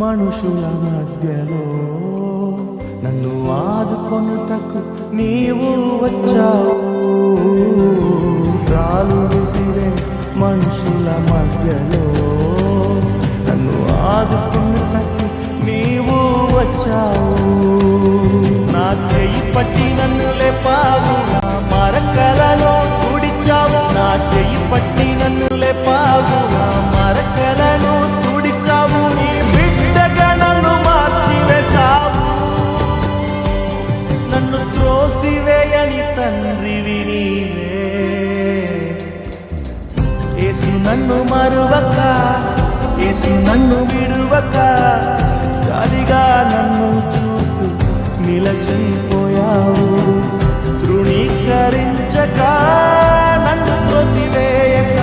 మనుషుల మధ్యలో నన్ను ఆదుకొనుటకు నీవు వచ్చావు. రాలు విసిరే మనుషుల మధ్యలో నన్ను ఆదుకొనుటకు నీవు వచ్చావు. నా చెయ్యి పట్టి నన్ను లేపావు, నా మరకలలో తుడిచావు. నా చెయ్యి పట్టి నన్ను లేపావు, నా మరకలను తుడిచావు. నీ బిడ్డగా నన్ను మార్చివేశావు. నన్ను త్రోసివేయని తండ్రివి నీవే. యేసు నన్ను మరువక, యేసు నన్ను విడువక, జాలిగా నన్ను చూస్తూ నిలచిపోయావు. తృణీకరించక, నన్ను త్రోసివేయక,